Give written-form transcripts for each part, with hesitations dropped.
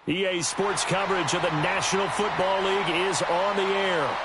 EA Sports coverage of the National Football League is on the air.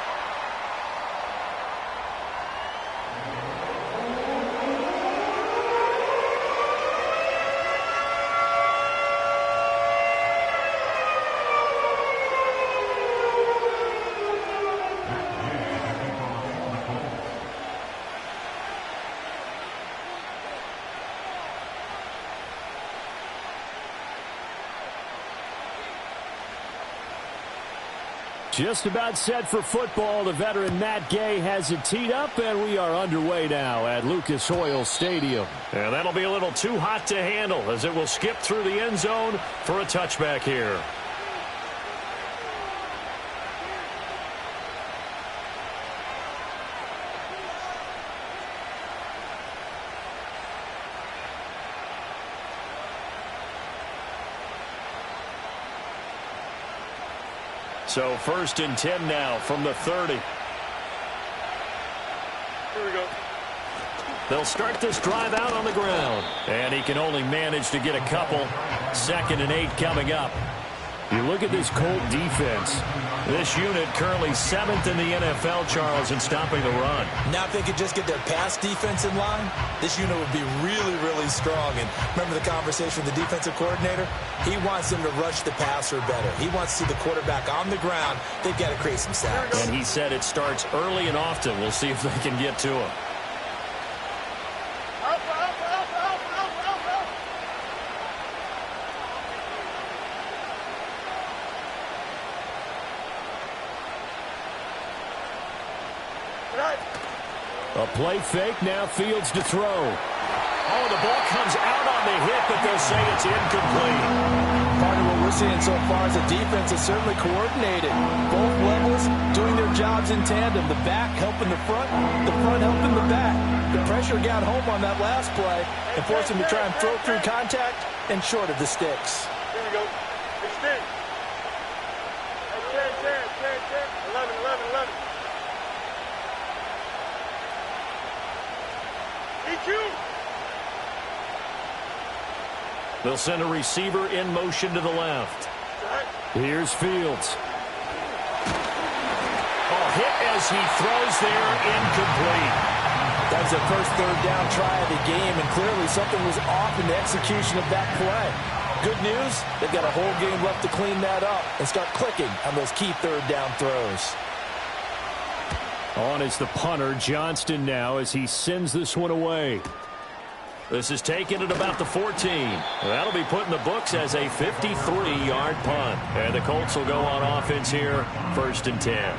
Just about set for football. The veteran Matt Gay has it teed up, and we are underway now at Lucas Oil Stadium. And that'll be a little too hot to handle as it will skip through the end zone for a touchback here. So 1st and 10 now from the 30. Here we go. They'll start this drive out on the ground. And he can only manage to get a couple. 2nd and 8 coming up. You look at this Colt defense. This unit currently 7th in the NFL, Charles, in stopping the run. Now if they could just get their pass defense in line, this unit would be really, really strong. And remember the conversation with the defensive coordinator? He wants them to rush the passer better. He wants to see the quarterback on the ground. They've got to create some sacks. And he said it starts early and often. We'll see if they can get to him. A play fake, now Fields to throw. Oh, the ball comes out on the hit, but they'll say it's incomplete. Part of what we're seeing so far is the defense is certainly coordinated. Both levels doing their jobs in tandem. The back helping the front helping the back. The pressure got home on that last play and forced him to try and throw through contact and short of the sticks. Here we go. It's 10. 11, 11, 11. They'll send a receiver in motion to the left. Here's Fields. Oh, hit as he throws there, incomplete. That was their first 3rd down try of the game, and clearly something was off in the execution of that play. Good news, they've got a whole game left to clean that up and start clicking on those key 3rd down throws. On is the punter, Johnston, now as he sends this one away. This is taken at about the 14. That'll be put in the books as a 53-yard punt. And the Colts will go on offense here, 1st and 10.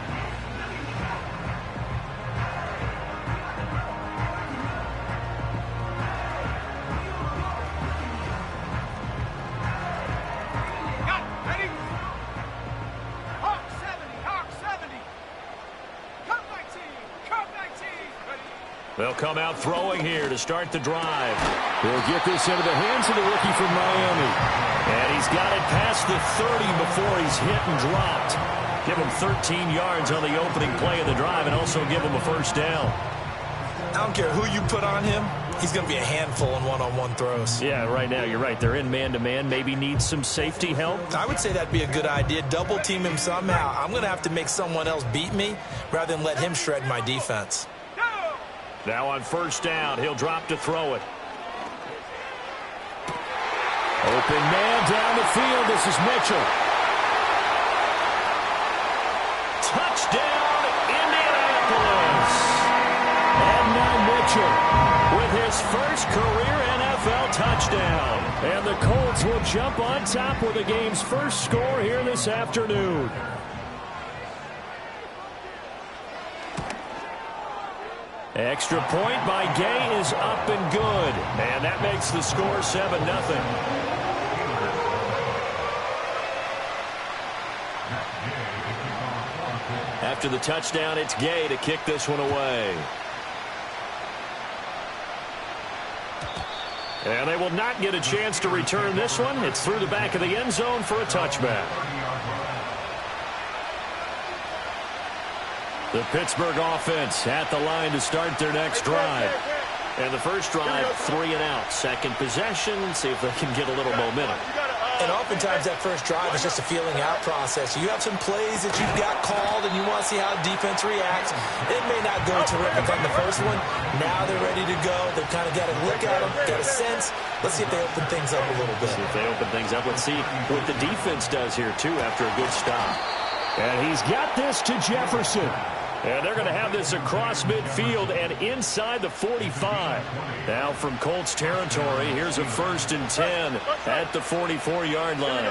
They'll come out throwing here to start the drive. He'll get this into the hands of the rookie from Miami. And he's got it past the 30 before he's hit and dropped. Give him 13 yards on the opening play of the drive and also give him a 1st down. I don't care who you put on him. He's going to be a handful in one-on-one throws. Yeah, right now you're right. They're in man-to-man. Maybe needs some safety help. I would say that'd be a good idea. Double team him somehow. I'm going to have to make someone else beat me rather than let him shred my defense. Now on 1st down, he'll drop to throw it. Open man down the field. This is Mitchell. Touchdown, Indianapolis. And now Mitchell with his first career NFL touchdown. And the Colts will jump on top with the game's first score here this afternoon. Extra point by Gay is up and good. And that makes the score 7-0. After the touchdown, it's Gay to kick this one away. And they will not get a chance to return this one. It's through the back of the end zone for a touchback. The Pittsburgh offense at the line to start their next drive. And the first drive, 3 and out. Second possession, see if they can get a little momentum. And oftentimes that first drive is just a feeling out process. You have some plays that you've got called and you want to see how defense reacts. It may not go terrific on the first one. Now they're ready to go. They've kind of got to look at them, got a sense. Let's see if they open things up a little bit. See if they open things up. Let's see what the defense does here, too, after a good stop. And he's got this to Jefferson. And they're going to have this across midfield and inside the 45. Now from Colts territory, here's a 1st and 10 at the 44-yard line.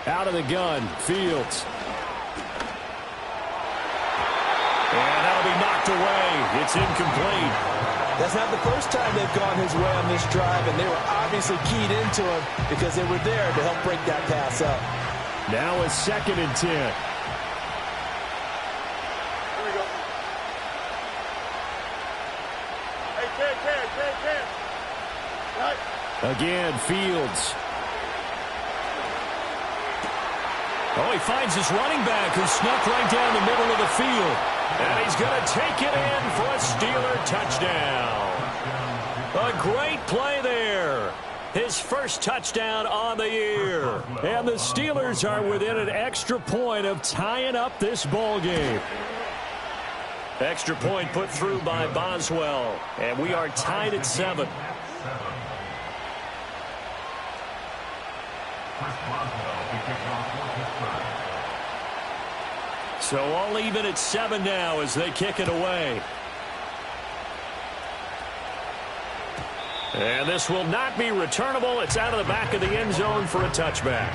Out of the gun, Fields. And that'll be knocked away. It's incomplete. That's not the first time they've gone his way on this drive, and they were obviously keyed into him because they were there to help break that pass up. Now a 2nd and 10. Here we go. Hey, Cam. Right. Again, Fields. Oh, he finds his running back who snuck right down the middle of the field. And he's going to take it in for a Steeler touchdown. A great play there. His first touchdown on the year. And the Steelers are within an extra point of tying up this ball game. Extra point put through by Boswell. And we are tied at 7. So all even at 7 now as they kick it away. And this will not be returnable. It's out of the back of the end zone for a touchback.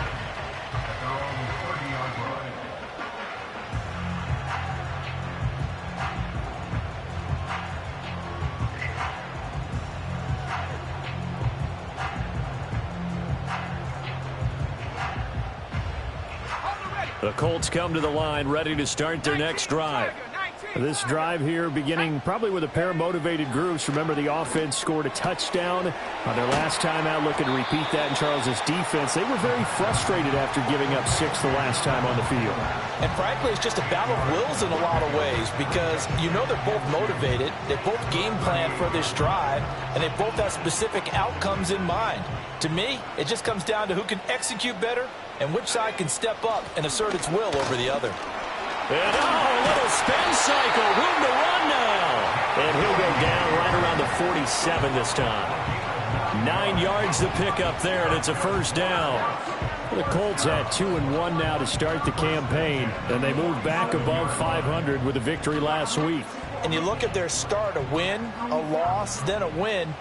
The Colts come to the line ready to start their next drive. This drive here beginning probably with a pair of motivated groups. Remember, the offense scored a touchdown on their last time out, looking to repeat that in Charles's defense. They were very frustrated after giving up 6 the last time on the field. And frankly, it's just a battle of wills in a lot of ways because you know they're both motivated. They both game plan for this drive, and they both have specific outcomes in mind. To me, it just comes down to who can execute better and which side can step up and assert its will over the other. And a little spin cycle. Room to run now. And he'll go down right around the 47 this time. 9 yards to pick up there, and it's a first down. The Colts at 2-1 now to start the campaign, and they move back above 500 with a victory last week. And you look at their start, a win, a loss, then a win.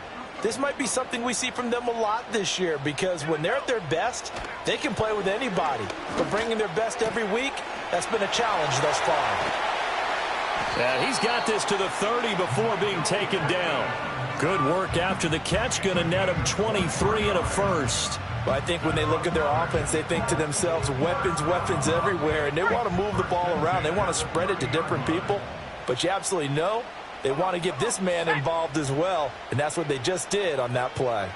This might be something we see from them a lot this year because when they're at their best, they can play with anybody. But bringing their best every week, that's been a challenge thus far. And he's got this to the 30 before being taken down. Good work after the catch. Going to net him 23 and a first. But I think when they look at their offense, they think to themselves, weapons everywhere. And they want to move the ball around. They want to spread it to different people. But you absolutely know they want to get this man involved as well. And that's what they just did on that play.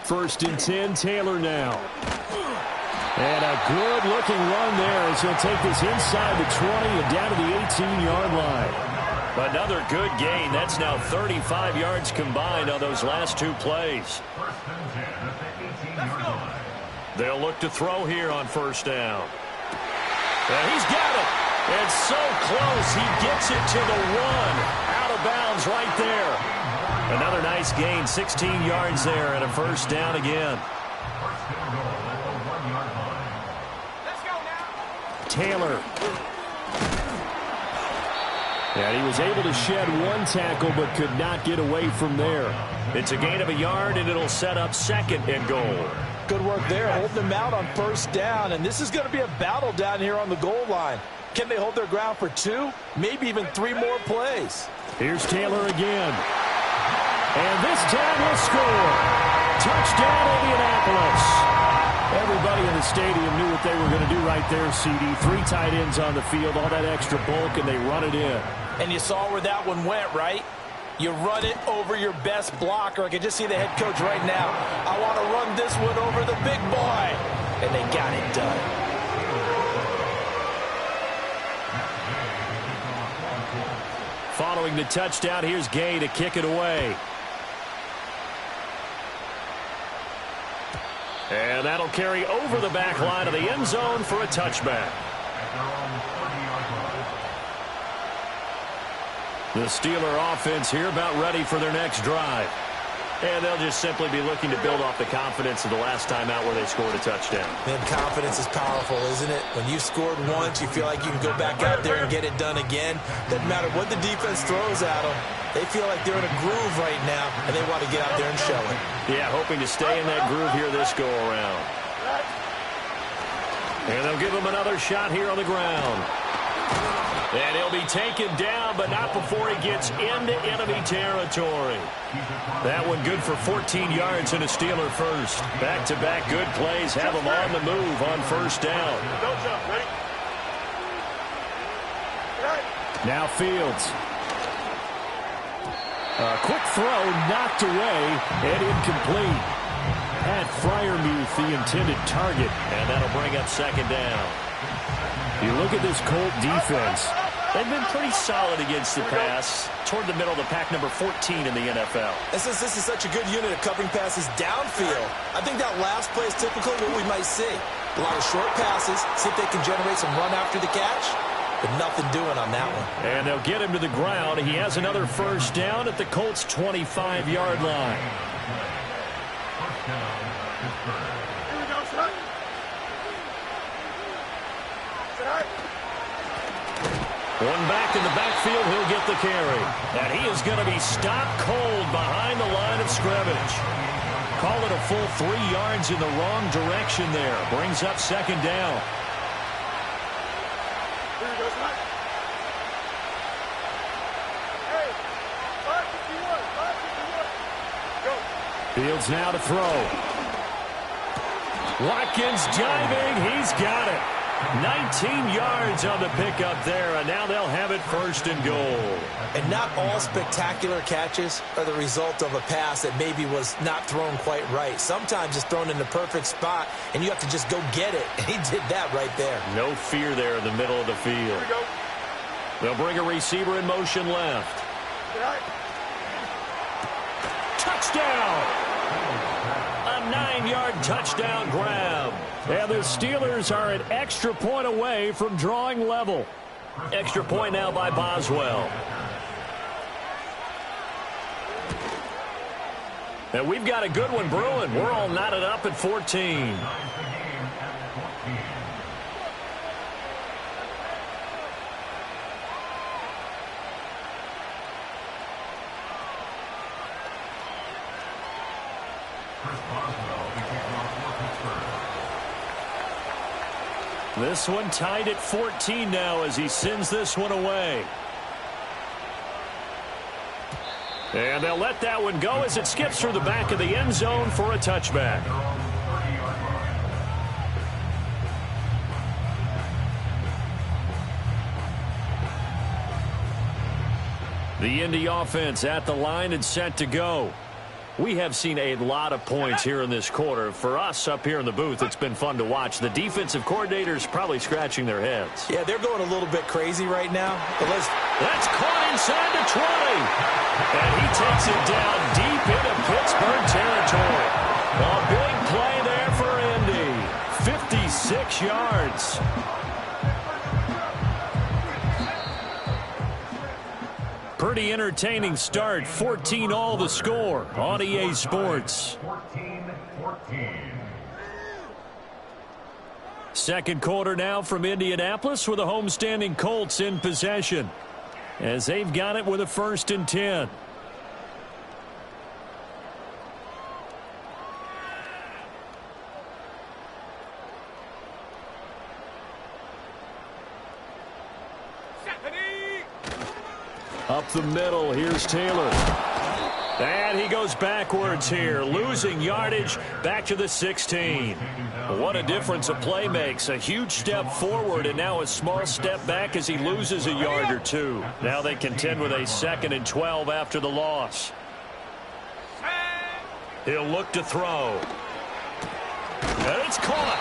First and 10, Taylor now. And a good-looking run there as he'll take this inside the 20 and down to the 18-yard line. Another good gain. That's now 35 yards combined on those last 2 plays. They'll look to throw here on first down. And he's got it. And so close. He gets it to the 1. Out of bounds right there. Another nice gain, 16 yards there, and a first down again. Taylor. And he was able to shed 1 tackle, but could not get away from there. It's a gain of a yard, and it'll set up 2nd and goal. Good work there, holding them out on first down, and this is going to be a battle down here on the goal line. Can they hold their ground for 2, maybe even 3 more plays? Here's Taylor again. And this time he'll score. Touchdown, Indianapolis. Everybody in the stadium knew what they were going to do right there, CD. 3 tight ends on the field, all that extra bulk, and they run it in. And you saw where that one went, right? You run it over your best blocker. I can just see the head coach right now. I want to run this one over the big boy. And they got it done. Following the touchdown, here's Gay to kick it away. And that'll carry over the back line of the end zone for a touchback. The Steeler offense here about ready for their next drive. And they'll just simply be looking to build off the confidence of the last time out where they scored a touchdown. Man, confidence is powerful, isn't it? When you scored once, you feel like you can go back out there and get it done again. Doesn't matter what the defense throws at them. They feel like they're in a groove right now, and they want to get out there and show it. Yeah, hoping to stay in that groove here this go-around. And they'll give him another shot here on the ground. And he'll be taken down, but not before he gets into enemy territory. That one good for 14 yards and a Steeler first. Back-to-back good plays have him on the move on first down. Don't jump. Ready? Now Fields. A quick throw knocked away and incomplete. At Freiermuth, the intended target, and that'll bring up second down. You look at this Colt defense. They've been pretty solid against the pass, toward the middle of the pack, number 14 in the NFL. And since this is such a good unit of covering passes downfield, I think that last play is typically what we might see. A lot of short passes, see if they can generate some run after the catch, but nothing doing on that one. And they'll get him to the ground. He has another first down at the Colts' 25-yard line. Here we go, son. One back in the backfield, he'll get the carry. And he is going to be stopped cold behind the line of scrimmage. Call it a full 3 yards in the wrong direction there. Brings up second down. Here we go, son. Hey, 551, 551. Go. Fields now to throw. Watkins jiving. He's got it. 19 yards on the pickup there, and now they'll have it first and goal. And not all spectacular catches are the result of a pass that maybe was not thrown quite right. Sometimes it's thrown in the perfect spot, and you have to just go get it. And he did that right there. No fear there in the middle of the field. Here we go. They'll bring a receiver in motion left. Touchdown! A 9-yard touchdown grab. And the Steelers are an extra point away from drawing level. Extra point now by Boswell. And we've got a good one brewing. We're all knotted up at 14. This one tied at 14 now as he sends this one away. And they'll let that one go as it skips through the back of the end zone for a touchback. The Indy offense at the line and set to go. We have seen a lot of points here in this quarter. For us up here in the booth, it's been fun to watch. The defensive coordinators probably scratching their heads. Yeah, they're going a little bit crazy right now. But that's caught inside the 20. And he takes it down deep into Pittsburgh territory. A big play there for Indy. 56 yards. Pretty entertaining start. 14 all the score on EA Sports. 14-14. Second quarter now from Indianapolis with the homestanding Colts in possession as they've got it with a 1st and 10. Up the middle, here's Taylor. And he goes backwards here, losing yardage back to the 16. What a difference a play makes. A huge step forward and now a small step back as he loses a yard or two. Now they contend with a 2nd and 12 after the loss. He'll look to throw. And it's caught.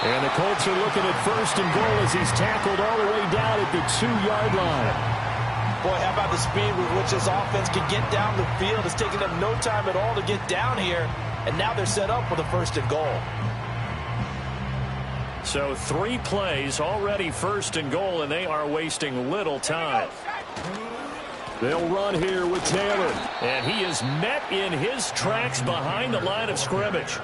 And the Colts are looking at 1st and goal as he's tackled all the way down at the 2-yard line. Boy, how about the speed with which this offense can get down the field? It's taking them no time at all to get down here, and now they're set up for the 1st and goal. So 3 plays, already 1st and goal, and they are wasting little time. They'll run here with Taylor, and he is met in his tracks behind the line of scrimmage.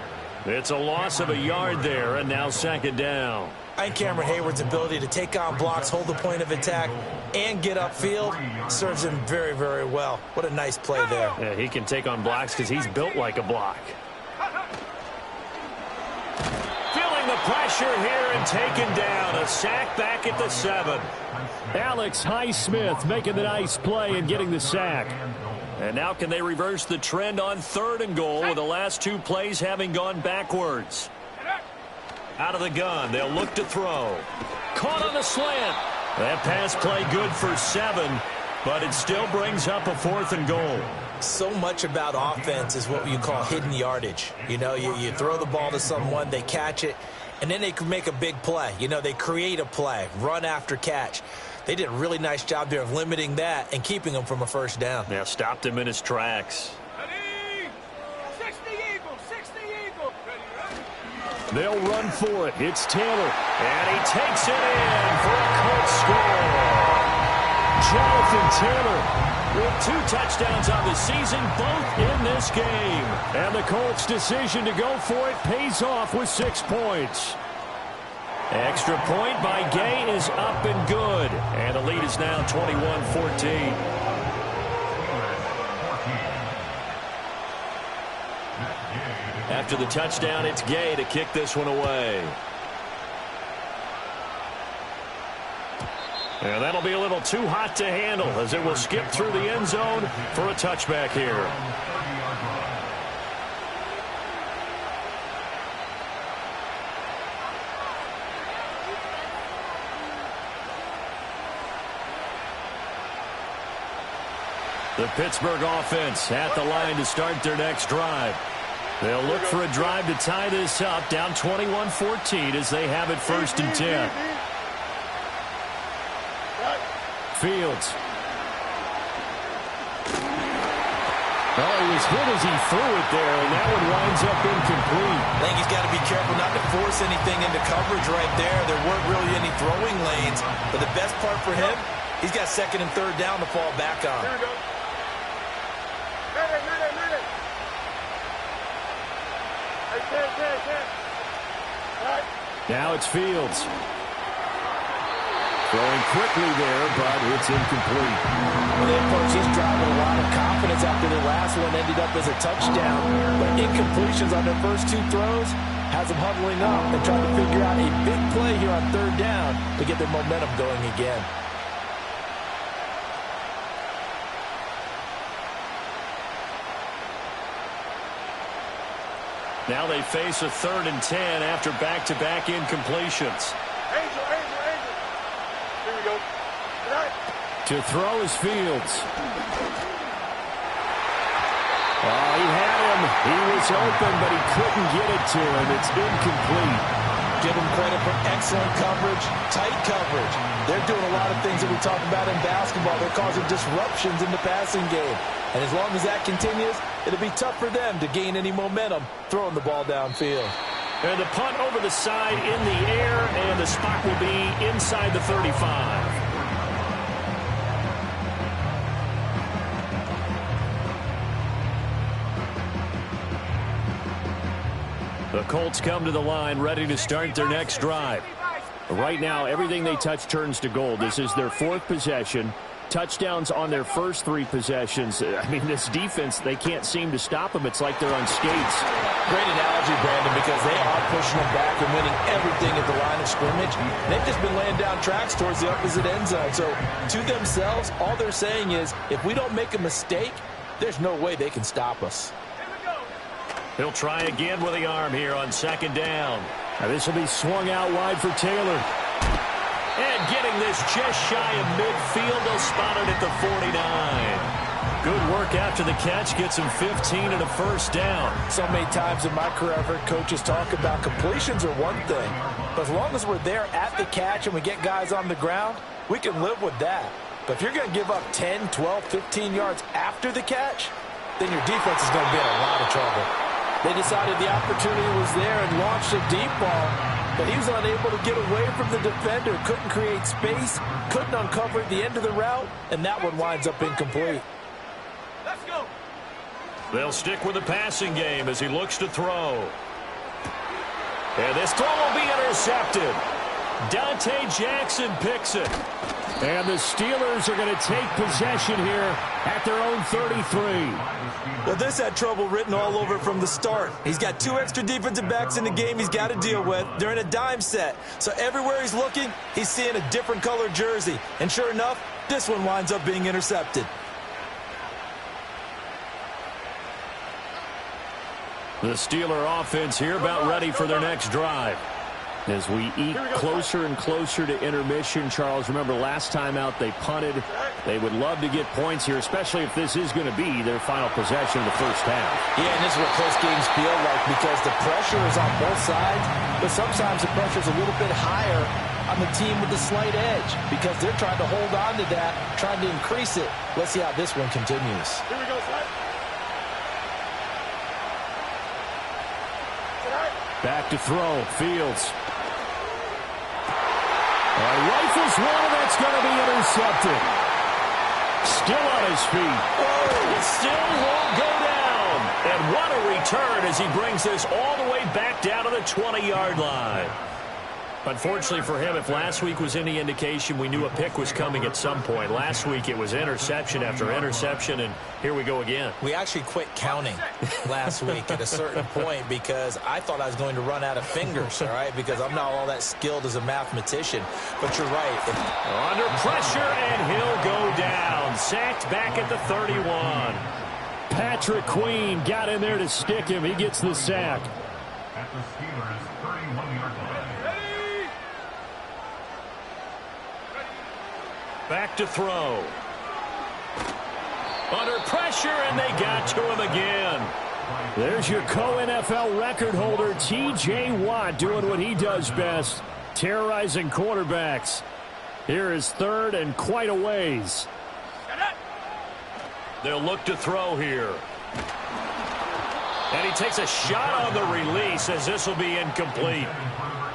It's a loss of a yard there, and now 2nd down. I think Cameron Hayward's ability to take on blocks, hold the point of attack, and get upfield serves him very, very well. What a nice play there. Yeah, he can take on blocks because he's built like a block. Feeling the pressure here and taken down. A sack back at the 7. Alex Highsmith making the nice play and getting the sack. And now can they reverse the trend on 3rd and goal with the last 2 plays having gone backwards? Out of the gun, they'll look to throw. Caught on the slant. That pass play good for 7, but it still brings up a 4th and goal. So much about offense is what you call hidden yardage. You know, you throw the ball to someone, they catch it, and then they can make a big play. You know, they create a play, run after catch. They did a really nice job there of limiting that and keeping him from a 1st down. Now stopped him in his tracks. They'll run for it. It's Taylor. And he takes it in for a Colts score. Jonathan Taylor with 2 touchdowns on the season, both in this game. And the Colts' decision to go for it pays off with 6 points. Extra point by Gay is up and good. And the lead is now 21-14. After the touchdown, it's Gay to kick this one away. And that'll be a little too hot to handle as it will skip through the end zone for a touchback here. The Pittsburgh offense at the line to start their next drive. They'll look for a drive to tie this up, down 21-14 as they have it 1st and 10. Fields. Oh, he was hit as he threw it there, and that one winds up incomplete. I think he's got to be careful not to force anything into coverage right there. There weren't really any throwing lanes, but the best part for him, he's got 2nd and 3rd down to fall back on. Here we go. Minute. Right. Now it's Fields. Throwing quickly there, but it's incomplete. Well, they approach this drive with a lot of confidence after their last one ended up as a touchdown. But incompletions on their first 2 throws has them huddling up and trying to figure out a big play here on 3rd down to get their momentum going again. Now they face a 3rd and 10 after back-to-back incompletions. Angel. Here we go. Right. To throw is Fields. Oh, he had him. He was open, but he couldn't get it to him. It's incomplete. Give them credit for excellent coverage, tight coverage. They're doing a lot of things that we talk about in basketball. They're causing disruptions in the passing game. And as long as that continues, it'll be tough for them to gain any momentum throwing the ball downfield. And the punt over the side in the air, and the spot will be inside the 35. The Colts come to the line ready to start their next drive. Right now, everything they touch turns to gold. This is their 4th possession. Touchdowns on their first 3 possessions. I mean, this defense, they can't seem to stop them. It's like they're on skates. Great analogy, Brandon, because they are pushing them back and winning everything at the line of scrimmage. They've just been laying down tracks towards the opposite end zone. So, to themselves, all they're saying is, if we don't make a mistake, there's no way they can stop us. He'll try again with the arm here on 2nd down. Now this will be swung out wide for Taylor. And getting this just shy of midfield, they'll spot it at the 49. Good work after the catch, gets him 15 and a 1st down. So many times in my career, I've heard coaches talk about completions are one thing. But as long as we're there at the catch and we get guys on the ground, we can live with that. But if you're going to give up 10, 12, 15 yards after the catch, then your defense is going to be in a lot of trouble. They decided the opportunity was there and launched a deep ball, but he was unable to get away from the defender, couldn't create space, couldn't uncover the end of the route, and that one winds up incomplete. Let's go. They'll stick with the passing game as he looks to throw. And this throw will be intercepted. Dante Jackson picks it. And the Steelers are going to take possession here at their own 33. Well, this had trouble written all over it from the start. He's got 2 extra defensive backs in the game he's got to deal with. They're in a dime set. So everywhere he's looking, he's seeing a different colored jersey. And sure enough, this one winds up being intercepted. The Steeler offense here about ready for their next drive. As we eat closer and closer to intermission, Charles, remember last time out they punted. They would love to get points here, especially if this is going to be their final possession of the first half. Yeah, and this is what close games feel like because the pressure is on both sides, but sometimes the pressure is a little bit higher on the team with the slight edge because they're trying to hold on to that, trying to increase it. Let's see how this one continues. Here we go, slide. Back to throw, Fields. Rifles one, and that's going to be intercepted. Still on his feet. Oh, it still won't go down. And what a return as he brings this all the way back down to the 20-yard line. Unfortunately for him, if last week was any indication, we knew a pick was coming at some point. Last week it was interception after interception, and here we go again. We actually quit counting last week at a certain point because I thought I was going to run out of fingers, all right, because I'm not all that skilled as a mathematician. But you're right. Under pressure, and he'll go down. Sacked back at the 31. Patrick Queen got in there to stick him. He gets the sack. At the Steelers' 31-yard line. Back to throw. Under pressure, and they got to him again. There's your co-NFL record holder, T.J. Watt, doing what he does best, terrorizing quarterbacks. Here is third and quite a ways. They'll look to throw here. And he takes a shot on the release as this will be incomplete.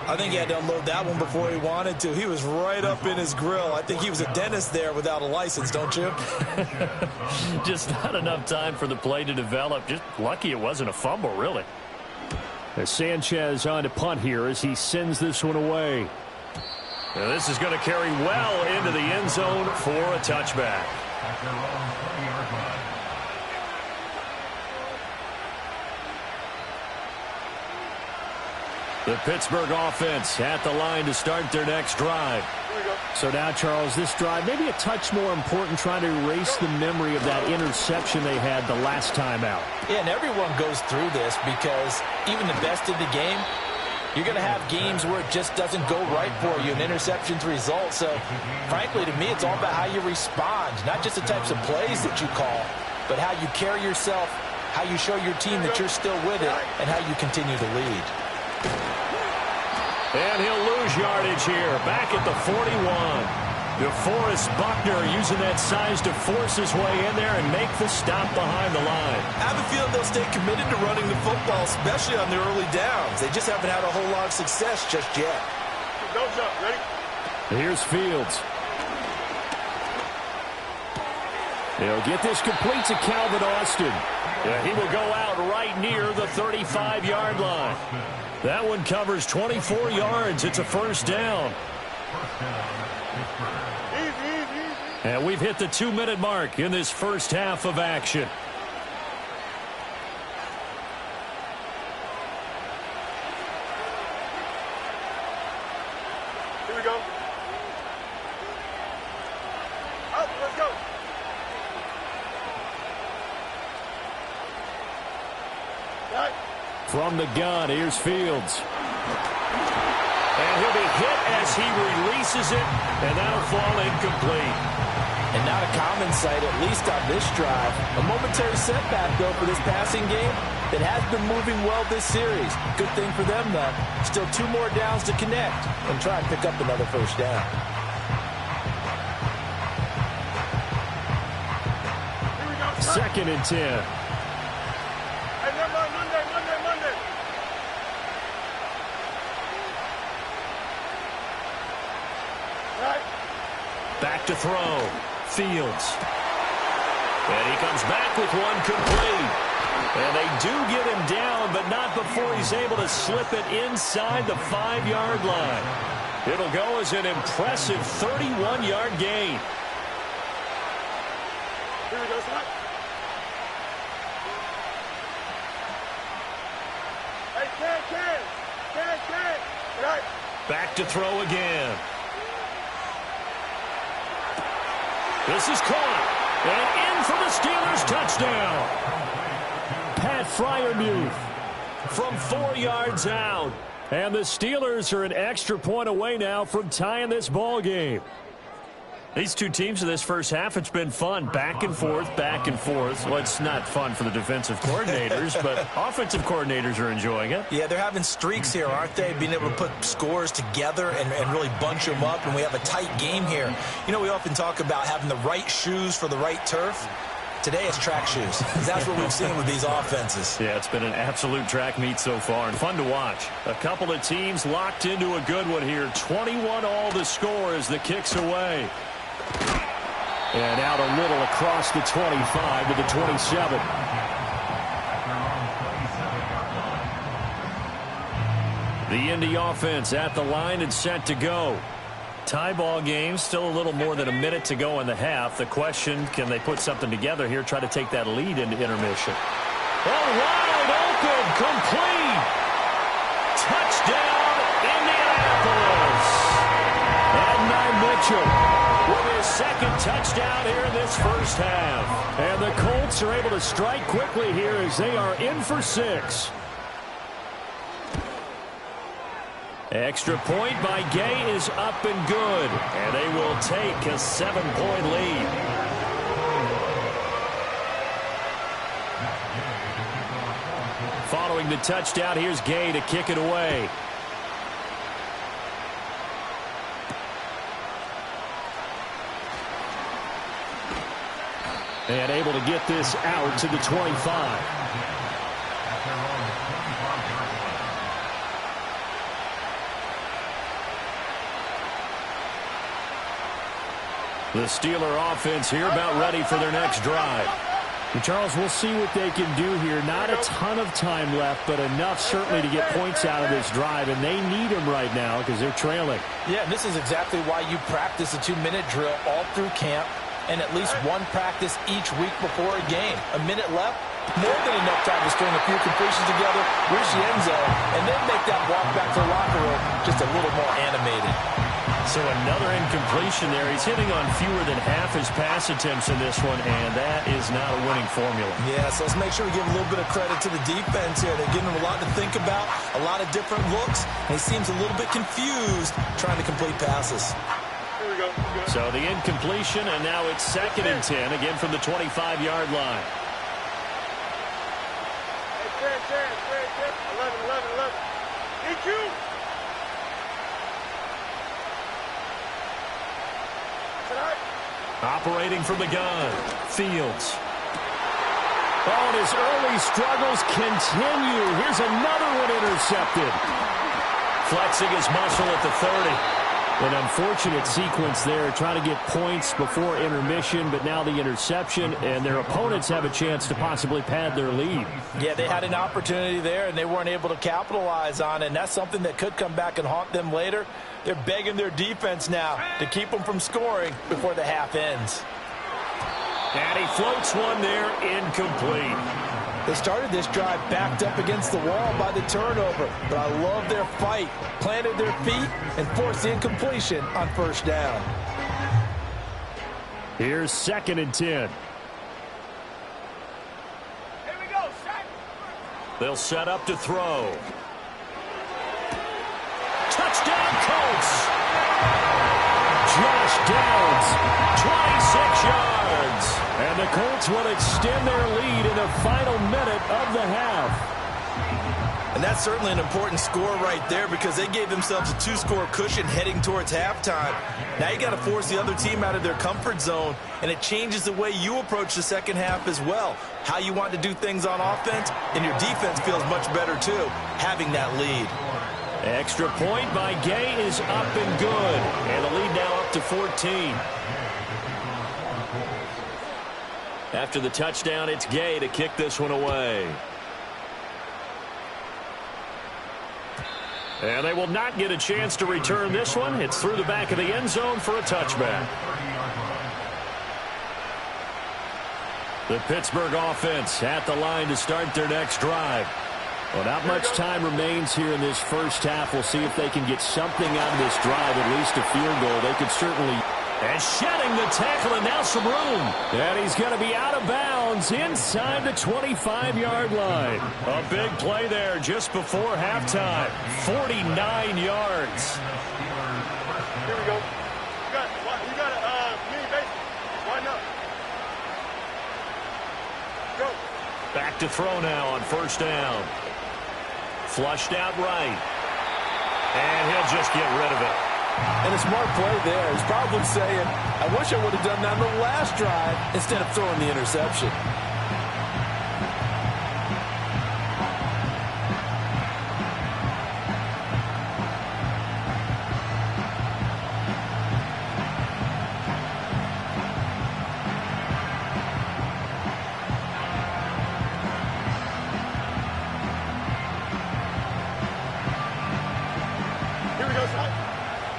I think he had to unload that one before he wanted to. He was right up in his grill. I think he was a dentist there without a license, don't you? Just not enough time for the play to develop. Just lucky it wasn't a fumble, really. As Sanchez on to punt here as he sends this one away. Now this is going to carry well into the end zone for a touchback. At their own 20-yard line. The Pittsburgh offense at the line to start their next drive. So now, Charles, this drive maybe a touch more important, trying to erase the memory of that interception they had the last time out. Yeah, and everyone goes through this because even the best in the game, you're going to have games where it just doesn't go right for you, and interceptions result. So, frankly, to me, it's all about how you respond, not just the types of plays that you call, but how you carry yourself, how you show your team that you're still with it, and how you continue to lead. And he'll lose yardage here, back at the 41. DeForest Buckner using that size to force his way in there and make the stop behind the line. I have a feeling they'll stay committed to running the football, especially on their early downs. They just haven't had a whole lot of success just yet. No jump. Ready? Here's Fields. He'll get this complete to Calvin Austin. Yeah, he will go out right near the 35-yard line. That one covers 24 yards. It's a first down. And we've hit the 2-minute mark in this first half of action. Here we go. Up, let's go. Right. From the gun, here's Fields. And he'll be hit as he releases it, and that'll fall incomplete. And not a common sight, at least on this drive. A momentary setback, though, for this passing game that has been moving well this series. Good thing for them, though. Still 2 more downs to connect and try and pick up another first down. 2nd and 10. Hey, remember Monday. Right. Back to throw. Fields. And he comes back with one complete. And they do get him down, but not before he's able to slip it inside the 5-yard line. It'll go as an impressive 31-yard gain. Here we go, son. Hey, can. Right. Back to throw again. This is caught. And in for the Steelers touchdown. Pat Fryermuth from 4 yards out. And the Steelers are an extra point away now from tying this ball game. These two teams in this first half, it's been fun. Back and forth. Well, it's not fun for the defensive coordinators, but offensive coordinators are enjoying it. Yeah, they're having streaks here, aren't they? Being able to put scores together and really bunch them up, and we have a tight game here. You know, we often talk about having the right shoes for the right turf. Today it's track shoes. That's what we've seen with these offenses. Yeah, it's been an absolute track meet so far and fun to watch. A couple of teams locked into a good one here. 21-all the score as the kick's away. And out a little across the 25 to the 27. The Indy offense at the line and set to go. Tie ball game, still a little more than a minute to go in the half. The question, can they put something together here, try to take that lead into intermission? Oh, wide open, complete. Touchdown, Indianapolis. Adonai Mitchell with his second touchdown here in this first half. And the Colts are able to strike quickly here as they are in for 6. Extra point by Gay is up and good. And they will take a 7-point lead. Following the touchdown, here's Gay to kick it away. And able to get this out to the 25. The Steeler offense here about ready for their next drive. And Charles, we'll see what they can do here. Not a ton of time left, but enough certainly to get points out of this drive, and they need them right now because they're trailing. Yeah, and this is exactly why you practice a 2-minute drill all through camp and at least one practice each week before a game. A minute left, more than enough time to string a few completions together, reach the end zone, and then make that walk back to the locker room just a little more animated. So another incompletion there. He's hitting on fewer than half his pass attempts in this one, and that is not a winning formula. Yeah, so let's make sure we give a little bit of credit to the defense here. They're giving him a lot to think about, a lot of different looks, and he seems a little bit confused trying to complete passes. Here we go. So the incompletion, and now it's 2nd and 10, again from the 25-yard line. Hey, 10. 11. EQ. Operating from the gun, Fields. Oh, and his early struggles continue. Here's another one intercepted. Flexing his muscle at the 30. An unfortunate sequence there, trying to get points before intermission, but now the interception, and their opponents have a chance to possibly pad their lead. Yeah, they had an opportunity there, and they weren't able to capitalize on it, and that's something that could come back and haunt them later. They're begging their defense now to keep them from scoring before the half ends. And he floats one there, incomplete. They started this drive backed up against the wall by the turnover, but I love their fight. Planted their feet and forced the incompletion on first down. Here's 2nd and 10. Here we go, set. They'll set up to throw. Touchdown, Colts! Josh Downs, 26 yards. And the Colts will extend their lead in the final minute of the half. And that's certainly an important score right there because they gave themselves a 2-score cushion heading towards halftime. Now you got to force the other team out of their comfort zone, and it changes the way you approach the second half as well. How you want to do things on offense, and your defense feels much better too, having that lead. Extra point by Gay is up and good. And the lead now up to 14. After the touchdown, it's Gay to kick this one away. And they will not get a chance to return this one. It's through the back of the end zone for a touchback. The Pittsburgh offense at the line to start their next drive. Well, not much time remains here in this first half. We'll see if they can get something out of this drive, at least a field goal. They could certainly... And shedding the tackle, and now some room. And he's going to be out of bounds inside the 25-yard line. A big play there just before halftime. 49 yards. Here we go. You got a mini base. Why not? Go. Back to throw now on first down. Flushed out right. And he'll just get rid of it. And a smart play there. He's probably saying, I wish I would have done that on the last drive instead of throwing the interception.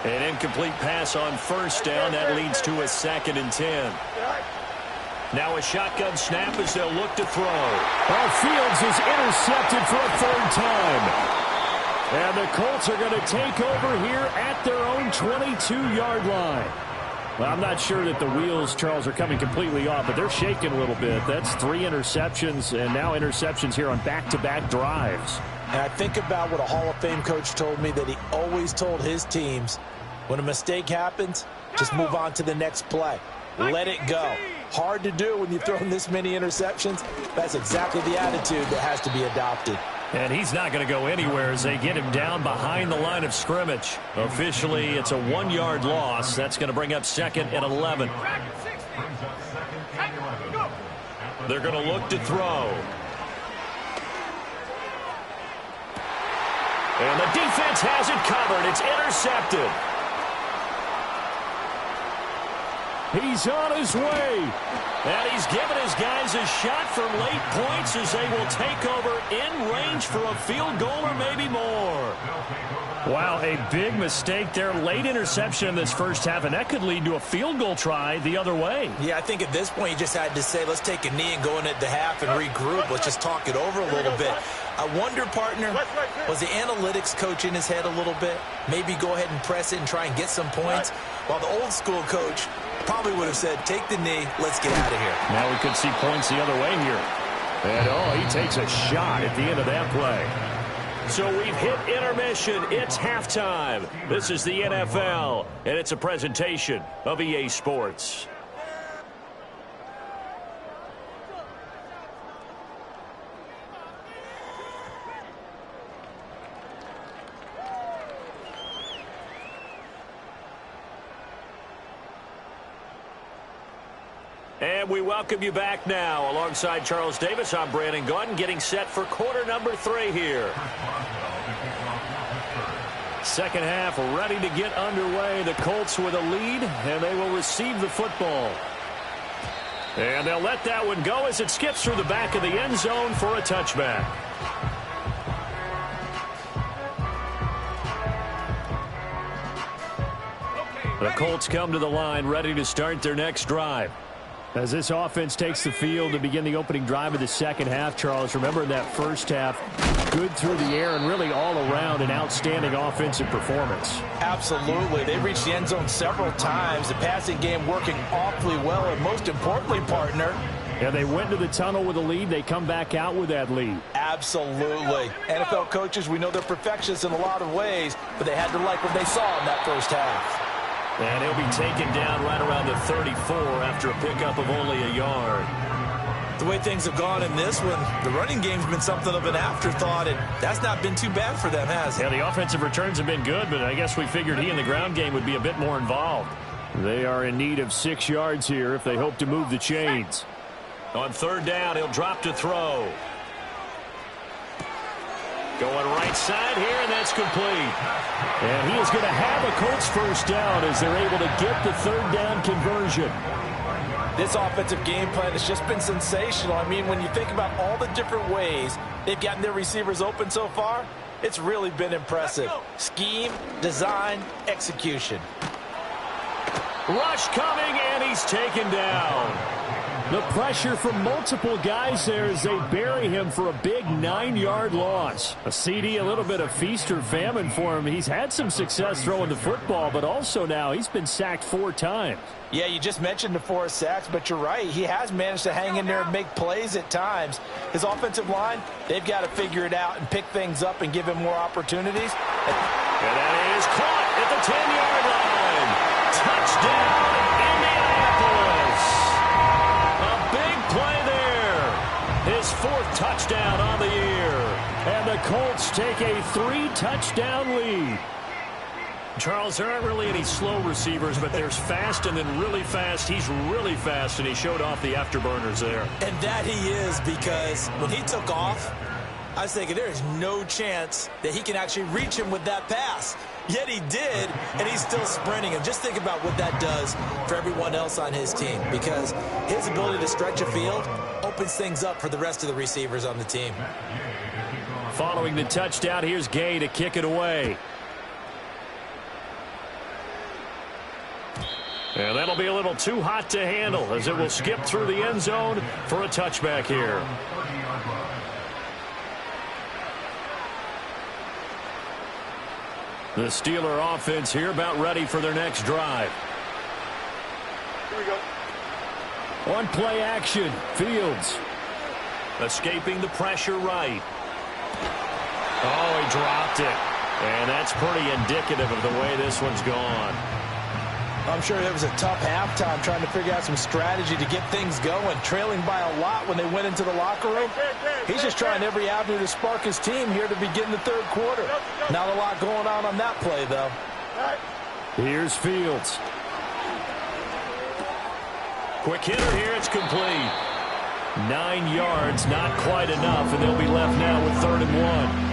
An incomplete pass on first down. That leads to a 2nd and 10. Now a shotgun snap as they'll look to throw. Fields is intercepted for a 3rd time. And the Colts are going to take over here at their own 22-yard line. Well, I'm not sure that the wheels, Charles, are coming completely off, but they're shaking a little bit. That's 3 interceptions, and now interceptions here on back-to-back drives. And I think about what a Hall of Fame coach told me that he always told his teams, when a mistake happens, just move on to the next play. Let it go. Hard to do when you've thrown this many interceptions. That's exactly the attitude that has to be adopted. And he's not going to go anywhere as they get him down behind the line of scrimmage. Officially, it's a 1-yard loss. That's going to bring up 2nd and 11. They're going to look to throw. And the defense has it covered. It's intercepted. He's on his way. And he's given his guys a shot for late points as they will take over in range for a field goal or maybe more. Wow, a big mistake there. Late interception in this first half, and that could lead to a field goal try the other way. Yeah, I think at this point you just had to say, let's take a knee and go in at the half and regroup. Let's just talk it over a little bit. I wonder, partner, was the analytics coach in his head a little bit? Maybe go ahead and press it and try and get some points? While the old school coach probably would have said, take the knee, let's get out of here. Now we could see points the other way here. And, he takes a shot at the end of that play. So we've hit intermission. It's halftime. This is the NFL, and it's a presentation of EA Sports. And we welcome you back now. Alongside Charles Davis, I'm Brandon Gaudin, getting set for quarter number 3 here. Second half ready to get underway. The Colts with a lead, and they will receive the football. And they'll let that one go as it skips through the back of the end zone for a touchback. The Colts come to the line ready to start their next drive. As this offense takes the field to begin the opening drive of the second half, Charles, remember in that first half, good through the air and really all around an outstanding offensive performance. Absolutely. They reached the end zone several times. The passing game working awfully well, and most importantly, partner, yeah, they went to the tunnel with a lead. They come back out with that lead. Absolutely. NFL coaches, we know they're perfectionists in a lot of ways, but they had to like what they saw in that first half. And he'll be taken down right around the 34 after a pickup of only a yard. The way things have gone in this one, the running game's been something of an afterthought, and that's not been too bad for them, has it? Yeah, the offensive returns have been good, but I guess we figured he in the ground game would be a bit more involved. They are in need of 6 yards here if they hope to move the chains. On third down, he'll drop to throw. Going right side here, and that's complete. And he is going to have a Colts first down as they're able to get the third down conversion. This offensive game plan has just been sensational. I mean, when you think about all the different ways they've gotten their receivers open so far, it's really been impressive. Scheme, design, execution. Rush coming, and he's taken down. The pressure from multiple guys there as they bury him for a big 9-yard loss. A CD, a little bit of feast or famine for him. He's had some success throwing the football, but also now he's been sacked 4 times. Yeah, you just mentioned the 4 sacks, but you're right. He has managed to hang in there and make plays at times. His offensive line, they've got to figure it out and pick things up and give him more opportunities. And that is caught at the 10-yard line. Touchdown, Indianapolis. A big play there. His 4th touchdown on the year. And the Colts take a 3-touchdown lead. Charles, there aren't really any slow receivers, but there's fast and then really fast. He's really fast, and he showed off the afterburners there. And that he is, because when he took off, I was thinking there is no chance that he can actually reach him with that pass. Yet he did, and he's still sprinting. And just think about what that does for everyone else on his team, because his ability to stretch a field opens things up for the rest of the receivers on the team. Following the touchdown, here's Gay to kick it away. And that'll be a little too hot to handle as it will skip through the end zone for a touchback here. The Steeler offense here about ready for their next drive. Here we go. On play action, Fields. Escaping the pressure right. Oh, he dropped it. And that's pretty indicative of the way this one's gone. I'm sure it was a tough halftime trying to figure out some strategy to get things going, trailing by a lot when they went into the locker room. He's just trying every avenue to spark his team here to begin the third quarter. Not a lot going on that play, though. Here's Fields. Quick hitter here, it's complete. 9 yards, not quite enough, and they'll be left now with 3rd and 1.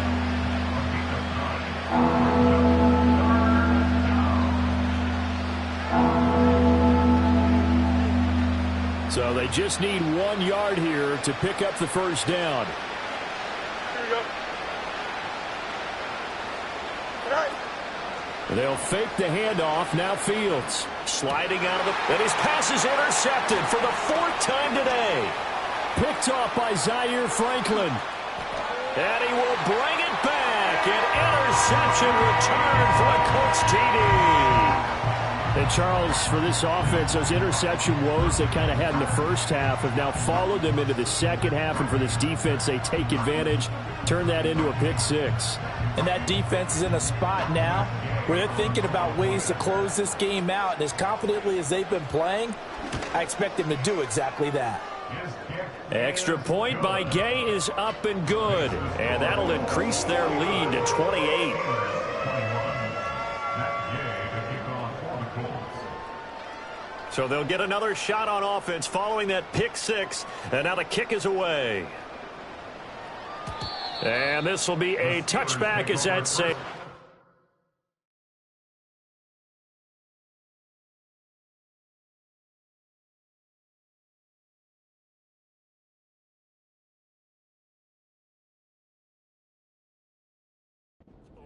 So they just need 1 yard here to pick up the first down. Here we go. All right. They'll fake the handoff. Now Fields sliding out of the... And his pass is intercepted for the 4th time today. Picked off by Zaire Franklin. And he will bring it back. An interception return for a Colts TD. And Charles, for this offense, those interception woes they kind of had in the first half have now followed them into the second half. And for this defense, they take advantage, turn that into a pick 6. And that defense is in a spot now where they're thinking about ways to close this game out. And as confidently as they've been playing, I expect them to do exactly that. Extra point by Gay is up and good. And that'll increase their lead to 28. So they'll get another shot on offense following that pick 6. And now the kick is away. And this will be a touchback as that safe.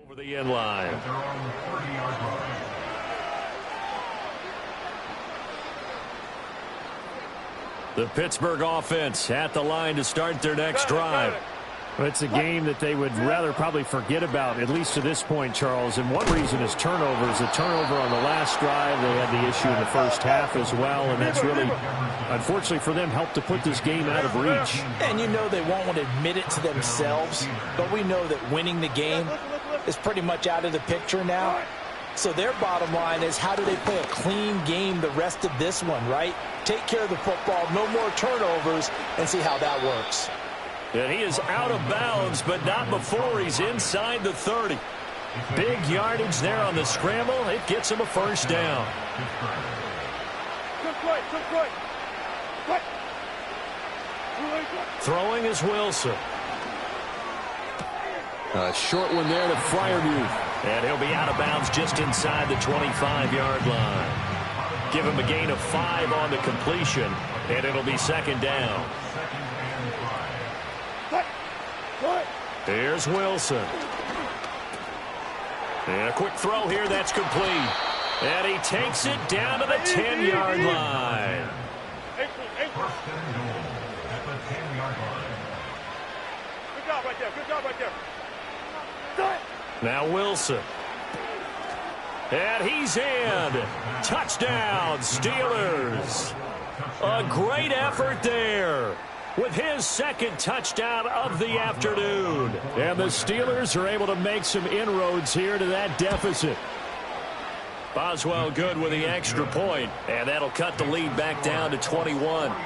Over the end line. The Pittsburgh offense at the line to start their next drive. Well, it's a game that they would rather probably forget about, at least to this point, Charles. And one reason is turnovers. A turnover on the last drive. They had the issue in the first half as well. And that's really, unfortunately for them, helped to put this game out of reach. And you know they won't want to admit it to themselves. But we know that winning the game is pretty much out of the picture now. So their bottom line is, how do they play a clean game the rest of this one, right? Take care of the football, no more turnovers, and see how that works. And he is out of bounds, but not before he's inside the 30. Big yardage there on the scramble. It gets him a first down. Throwing is Wilson. A short one there to Fryermuth. And he'll be out of bounds just inside the 25-yard line. Give him a gain of 5 on the completion, and it'll be second down. Here's Wilson. And a quick throw here, that's complete. And he takes it down to the 10-yard line. First and goal at the 10-yard line. Good job right there. Good job right there. Now Wilson. And he's in. Touchdown, Steelers. A great effort there with his second touchdown of the afternoon. And the Steelers are able to make some inroads here to that deficit. Boswell good with the extra point, and that'll cut the lead back down to 21. Steelers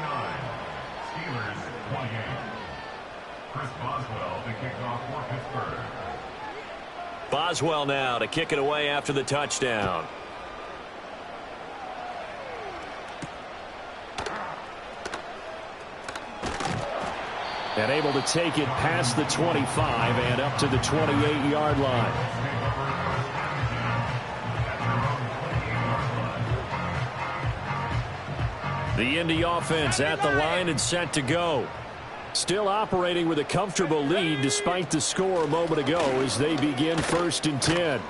28. Chris Boswell to kick off for Pittsburgh. Boswell now to kick it away after the touchdown. And able to take it past the 25 and up to the 28-yard line. The Indy offense at the line and set to go. Still operating with a comfortable lead despite the score a moment ago as they begin 1st and 10.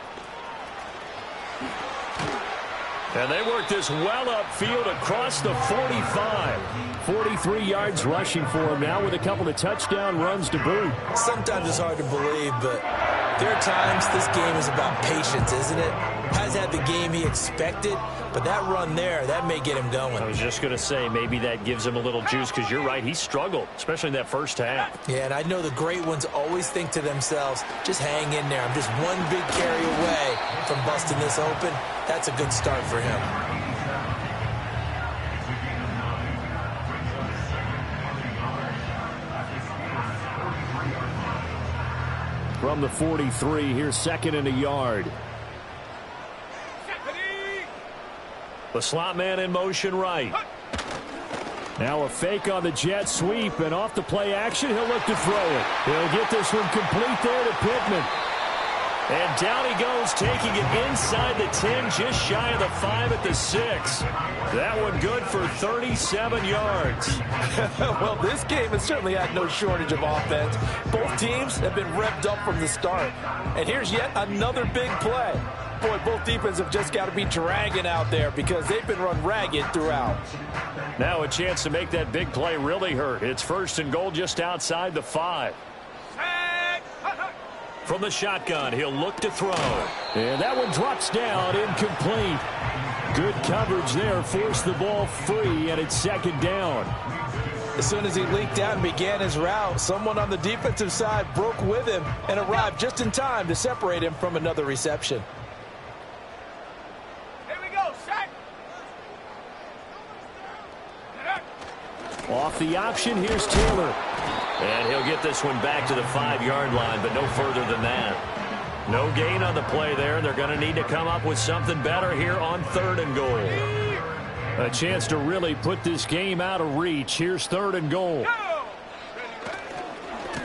And they work this well upfield across the 45. 43 yards rushing for him now with a couple of touchdown runs to boot. Sometimes it's hard to believe, but there are times this game is about patience, isn't it? Has had the game he expected, but that run there, that may get him going. I was just going to say, maybe that gives him a little juice, because you're right, he struggled, especially in that first half. Yeah, and I know the great ones always think to themselves, just hang in there. I'm just one big carry away from busting this open. That's a good start for him. From the 43, here's 2nd and a yard. The slot man in motion right. Now a fake on the jet sweep, and off the play action, he'll look to throw it. He'll get this one complete there to Pittman. And down he goes, taking it inside the 10, just shy of the 5 at the 6. That one good for 37 yards. Well, this game has certainly had no shortage of offense. Both teams have been revved up from the start. And here's yet another big play. Boy, both defenses have just got to be dragging out there because they've been run ragged throughout. Now a chance to make that big play really hurt. It's 1st and goal just outside the 5. From the shotgun, he'll look to throw. And that one drops down, incomplete. Good coverage there, forced the ball free, and it's 2nd down. As soon as he leaked out and began his route, someone on the defensive side broke with him and arrived just in time to separate him from another reception. Off the option, here's Taylor. And he'll get this one back to the 5-yard line, but no further than that. No gain on the play there. They're going to need to come up with something better here on 3rd and goal. A chance to really put this game out of reach. Here's 3rd and goal.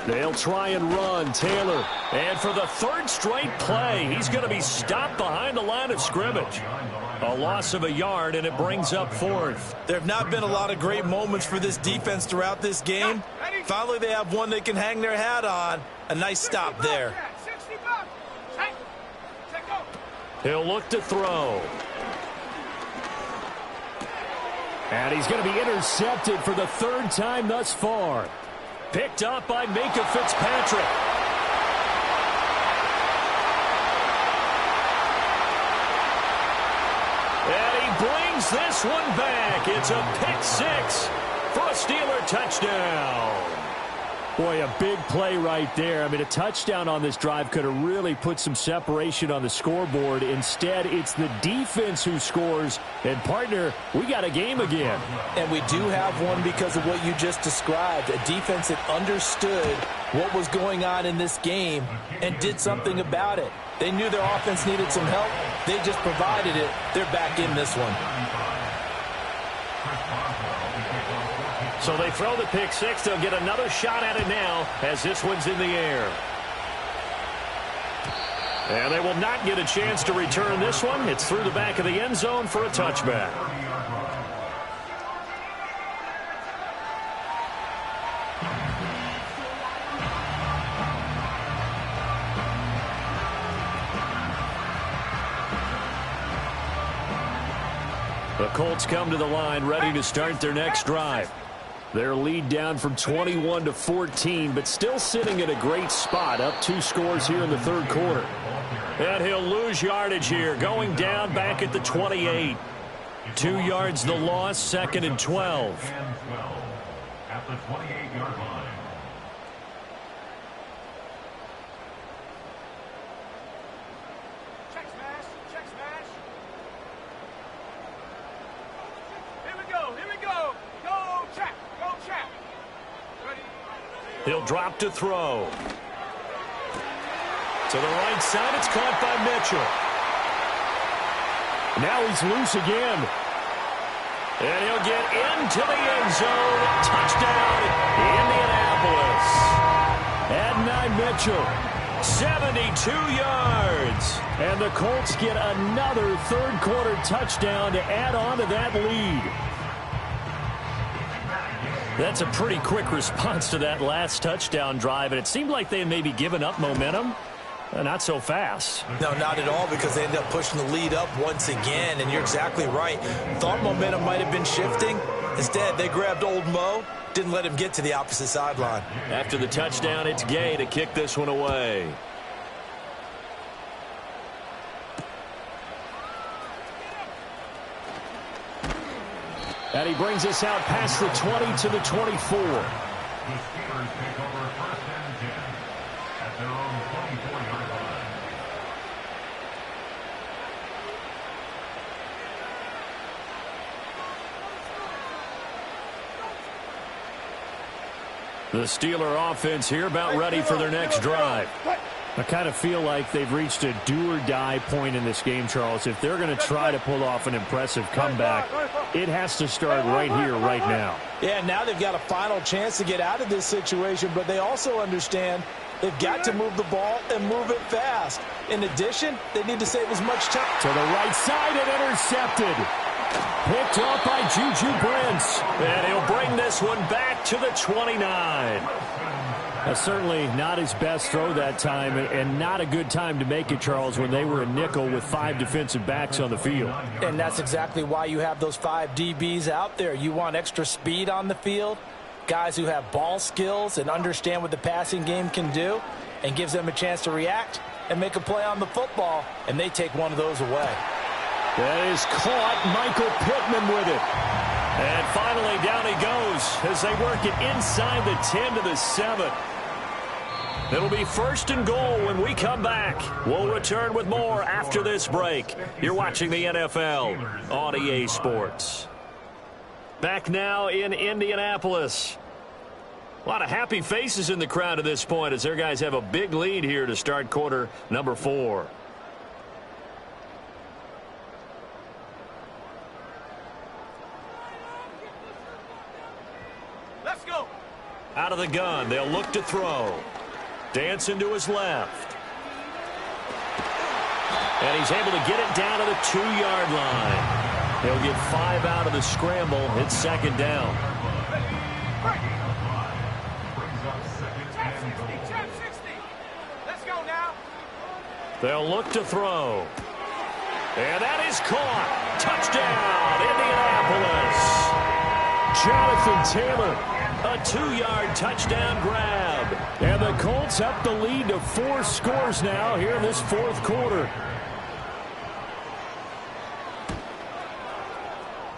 They'll try and run. Taylor. And for the 3rd straight play, he's going to be stopped behind the line of scrimmage. A loss of a yard, and it brings up 4th. There have not been a lot of great moments for this defense throughout this game. Finally, they have one they can hang their hat on. A nice stop there. He'll look to throw. And he's going to be intercepted for the 3rd time thus far. Picked up by Minkah Fitzpatrick. And he brings this one back. It's a pick 6 for a Steeler touchdown. Boy, a big play right there. I mean, a touchdown on this drive could have really put some separation on the scoreboard. Instead, it's the defense who scores. And, partner, we got a game again. And we do have one because of what you just described, a defense that understood what was going on in this game and did something about it. They knew their offense needed some help. They just provided it. They're back in this one. So they throw the pick six. They'll get another shot at it now as this one's in the air. And they will not get a chance to return this one. It's through the back of the end zone for a touchback. The Colts come to the line ready to start their next drive. Their lead down from 21 to 14, but still sitting in a great spot, up 2 scores here in the third quarter. And he'll lose yardage here, going down back at the 28. 2 yards the loss, 2nd and 12. At the 28-yard line. He'll drop to throw. To the right side, it's caught by Mitchell. Now he's loose again. And he'll get into the end zone. Touchdown, Indianapolis. Adonai Mitchell, 72 yards. And the Colts get another third-quarter touchdown to add on to that lead. That's a pretty quick response to that last touchdown drive, and it seemed like they had maybe given up momentum. Not so fast. No, not at all, because they ended up pushing the lead up once again, and you're exactly right. Thought momentum might have been shifting. Instead, they grabbed old Mo, didn't let him get to the opposite sideline. After the touchdown, it's Gay to kick this one away. And he brings us out past the 20 to the 24. The Steelers take over 1st and 10 at their own 24-yard line. The Steeler offense here about ready for their next drive. I kind of feel like they've reached a do-or-die point in this game, Charles. If they're going to try to pull off an impressive comeback, it has to start right here, right now. Yeah, now they've got a final chance to get out of this situation, but they also understand they've got to move the ball and move it fast. In addition, they need to save as much time. To the right side and intercepted. Picked up by Juju Brents. And he'll bring this one back to the 29. Certainly not his best throw that time, and not a good time to make it, Charles, when they were a nickel with 5 defensive backs on the field. And that's exactly why you have those 5 DBs out there. You want extra speed on the field, guys who have ball skills and understand what the passing game can do, and gives them a chance to react and make a play on the football, and they take one of those away. That is caught. Michael Pittman with it. And finally down he goes as they work it inside the 10 to the 7. It'll be 1st and goal when we come back. We'll return with more after this break. You're watching the NFL on EA Sports. Back now in Indianapolis. A lot of happy faces in the crowd at this point as their guys have a big lead here to start quarter number 4. Let's go. Out of the gun, they'll look to throw. Dancing to his left. And he's able to get it down to the 2-yard line. He'll get 5 out of the scramble. It's 2nd down. Let's go now. They'll look to throw. And that is caught. Touchdown, Indianapolis. Jonathan Taylor. A 2-yard touchdown grab. And the Colts up the lead to 4 scores now here in this 4th quarter.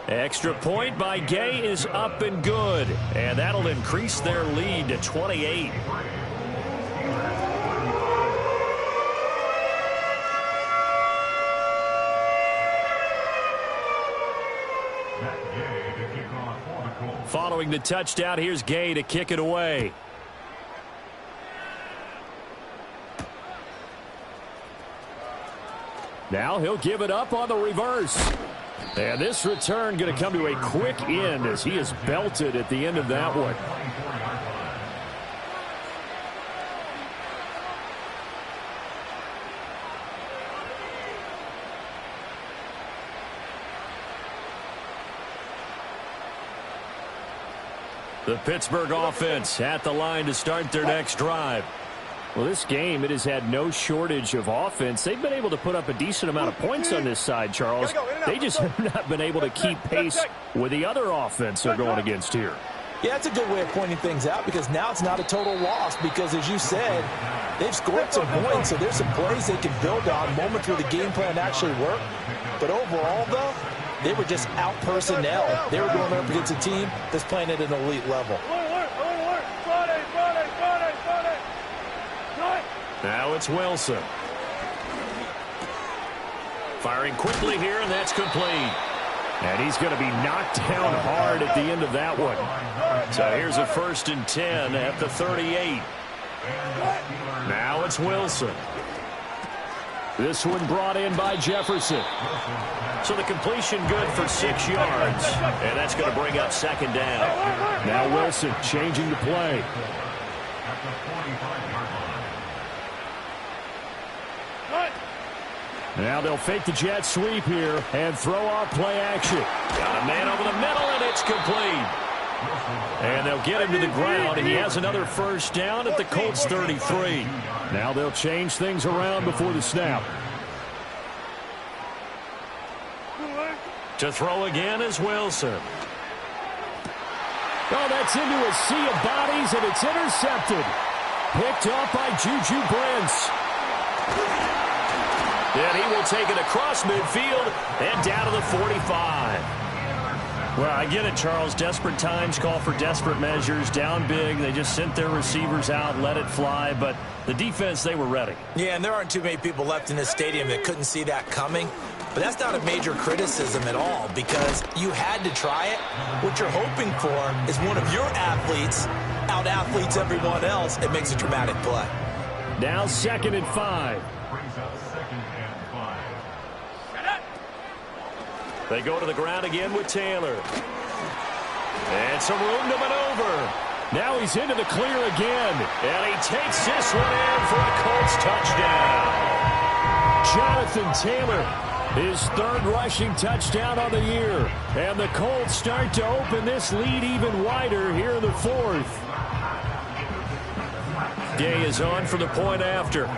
Extra point by Gay is up and good. And that'll increase their lead to 28. Following the touchdown, here's Gay to kick it away. Now he'll give it up on the reverse. And this return going to come to a quick end as he is belted at the end of that one. The Pittsburgh offense at the line to start their next drive. Well, this game, it has had no shortage of offense. They've been able to put up a decent amount of points on this side, Charles. They just have not been able to keep pace with the other offense they're going against here. Yeah, that's a good way of pointing things out because now it's not a total loss because, as you said, they've scored some points, so there's some plays they can build on, moments where the game plan actually worked. But overall, though, they were just out-personnel. They were going up against a team that's playing at an elite level. Now it's Wilson. Firing quickly here, and that's complete. And he's going to be knocked down hard at the end of that one. So here's a 1st and 10 at the 38. Now it's Wilson. This one brought in by Jefferson. So the completion good for 6 yards. And that's going to bring up 2nd down. Now Wilson changing the play. Now they'll fake the jet sweep here and throw off play action. Got a man over the middle, and it's complete. And they'll get him to the ground, and he has another 1st down at the Colts 33. Now they'll change things around before the snap. To throw again is Wilson. Oh, that's into a sea of bodies, and it's intercepted. Picked off by Juju Brents. And he will take it across midfield and down to the 45. Well, I get it, Charles. Desperate times call for desperate measures. Down big. They just sent their receivers out, let it fly. But the defense, they were ready. Yeah, and there aren't too many people left in this stadium that couldn't see that coming. But that's not a major criticism at all because you had to try it. What you're hoping for is one of your athletes out-athletes everyone else and makes a dramatic play. Now 2nd and 5. They go to the ground again with Taylor. And some room to maneuver. Now he's into the clear again. And he takes this one in for a Colts touchdown. Jonathan Taylor, his 3rd rushing touchdown on the year. And the Colts start to open this lead even wider here in the 4th. Gay is on for the point after.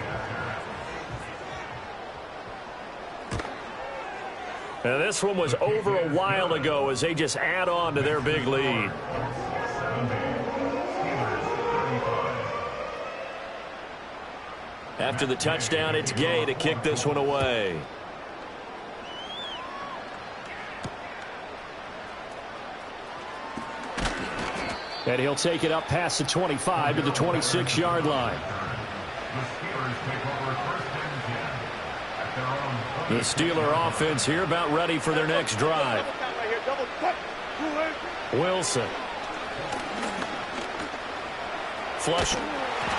And this one was over a while ago as they just add on to their big lead. After the touchdown, it's Gay to kick this one away. And he'll take it up past the 25 to the 26-yard line. The Steeler offense here about ready for their next drive. Wilson. Flush.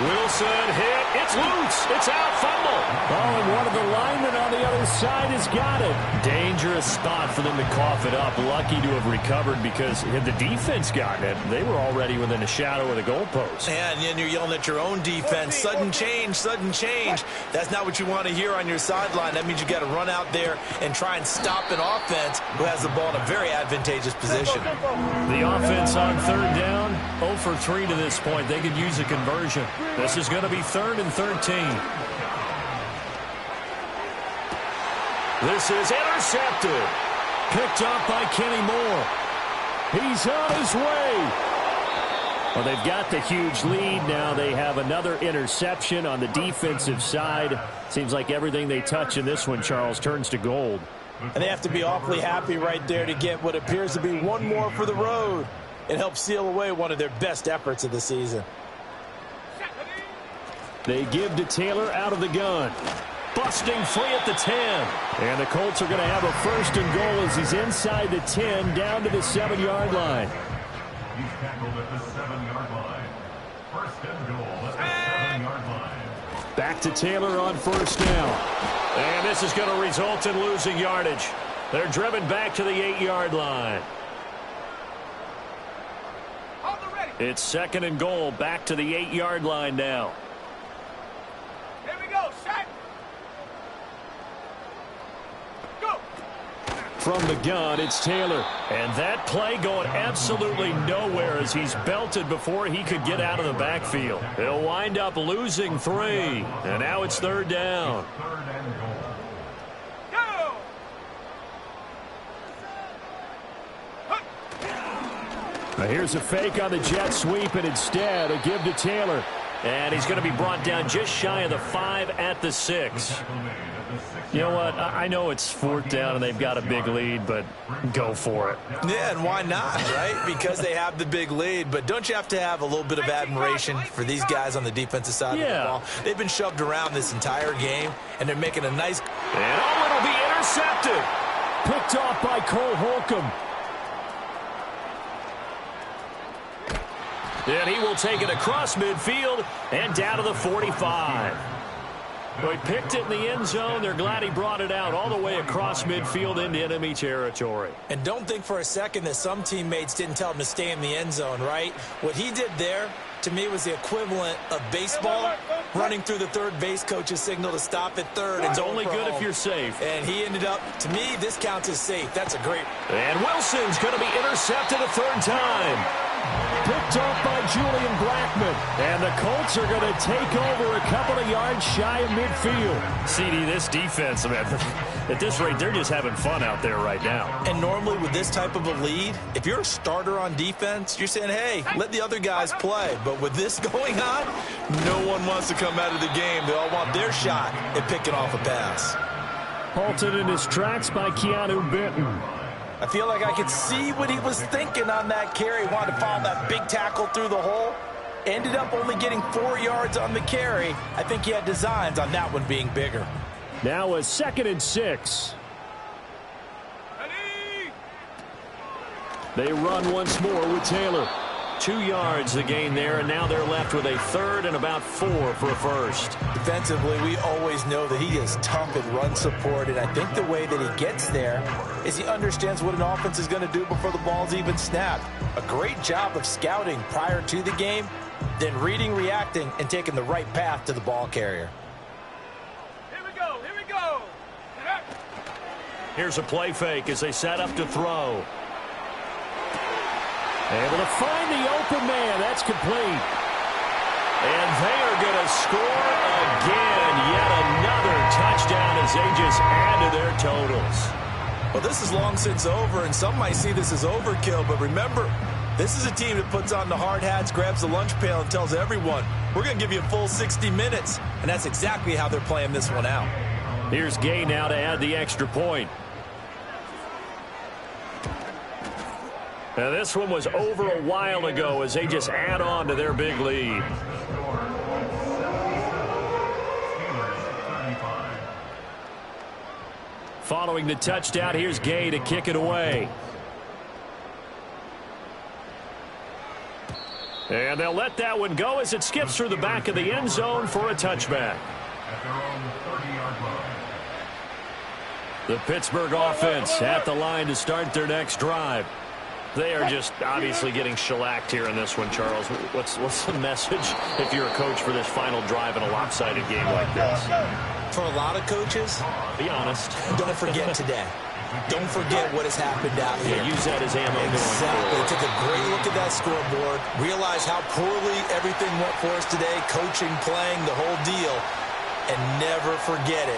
Wilson hit. It's loose. It's out. Fumble. Oh, and one of the linemen on the other side has got it. Dangerous spot for them to cough it up. Lucky to have recovered because had the defense gotten it, they were already within a shadow of the goalpost. And then you're yelling at your own defense. Sudden change, sudden change. That's not what you want to hear on your sideline. That means you got to run out there and try and stop an offense who has the ball in a very advantageous position. The offense on 3rd down, 0 for 3 to this point. They could use a conversion. This is going to be 3rd and 13. This is intercepted. Picked up by Kenny Moore. He's on his way. Well, they've got the huge lead now. They have another interception on the defensive side. Seems like everything they touch in this one, Charles, turns to gold. And they have to be awfully happy right there to get what appears to be one more for the road. It helps seal away one of their best efforts of the season. They give to Taylor out of the gun. Busting free at the 10. And the Colts are going to have a first and goal as he's inside the 10 down to the 7-yard line. He's tackled at the 7-yard line. First and goal at the 7-yard line. Back to Taylor on first down. And this is going to result in losing yardage. They're driven back to the 8-yard line. It's second and goal back to the 8-yard line now. Here we go, set. Go. From the gun, it's Taylor. And that play going absolutely nowhere as he's belted before he could get out of the backfield. He'll wind up losing 3. And now it's third down. Third and goal. Go. Now here's a fake on the jet sweep, and instead a give to Taylor. And he's going to be brought down just shy of the 5 at the 6. You know what? I know it's fourth down and they've got a big lead, but go for it. Yeah, and why not, right? Because they have the big lead. But don't you have to have a little bit of admiration for these guys on the defensive side of the ball? They've been shoved around this entire game, and they're making a nice... And it'll be intercepted. Picked off by Cole Holcomb. And he will take it across midfield and down to the 45. Well, he picked it in the end zone. They're glad he brought it out all the way across midfield into enemy territory. And don't think for a second that some teammates didn't tell him to stay in the end zone, right? What he did there, to me, was the equivalent of baseball running through the third base coach's signal to stop at third. It's only good if you're safe. And he ended up, to me, this counts as safe. That's a great... And Wilson's going to be intercepted a third time. Picked off by Julian Blackman. And the Colts are going to take over a couple of yards shy of midfield. CD, this defense, man, at this rate, they're just having fun out there right now. And normally with this type of a lead, if you're a starter on defense, you're saying, hey, let the other guys play. But with this going on, no one wants to come out of the game. They all want their shot at picking off a pass. Halted in his tracks by Keanu Benton. I feel like I could see what he was thinking on that carry. Wanted to follow that big tackle through the hole. Ended up only getting 4 yards on the carry. I think he had designs on that one being bigger. Now a 2nd and 6. They run once more with Taylor. 2 yards the gain there, and now they're left with a third and about 4 for a first. Defensively, we always know that he is tough in run support, and I think the way that he gets there is he understands what an offense is going to do before the ball's even snapped. A great job of scouting prior to the game, then reading, reacting, and taking the right path to the ball carrier. Here we go, here we go. Here's a play fake as they set up to throw. Able to find the open man. That's complete. And they are going to score again. Yet another touchdown as they just add to their totals. Well, this is long since over, and some might see this as overkill. But remember, this is a team that puts on the hard hats, grabs the lunch pail, and tells everyone, we're going to give you a full 60 minutes. And that's exactly how they're playing this one out. Here's Gay now to add the extra point. Now, this one was over a while ago as they just add on to their big lead. Following the touchdown, here's Gay to kick it away. And they'll let that one go as it skips through the back of the end zone for a touchback. At their own 30-yard line. The Pittsburgh offense at the line to start their next drive. They are just obviously getting shellacked here in this one, Charles. What's the message if you're a coach for this final drive in a lopsided game like this? For a lot of coaches, be honest. Don't forget today. Don't forget what has happened out here. Yeah, use that as ammo. Exactly. Take a great look at that scoreboard. Realize how poorly everything went for us today. Coaching, playing, the whole deal. And never forget it.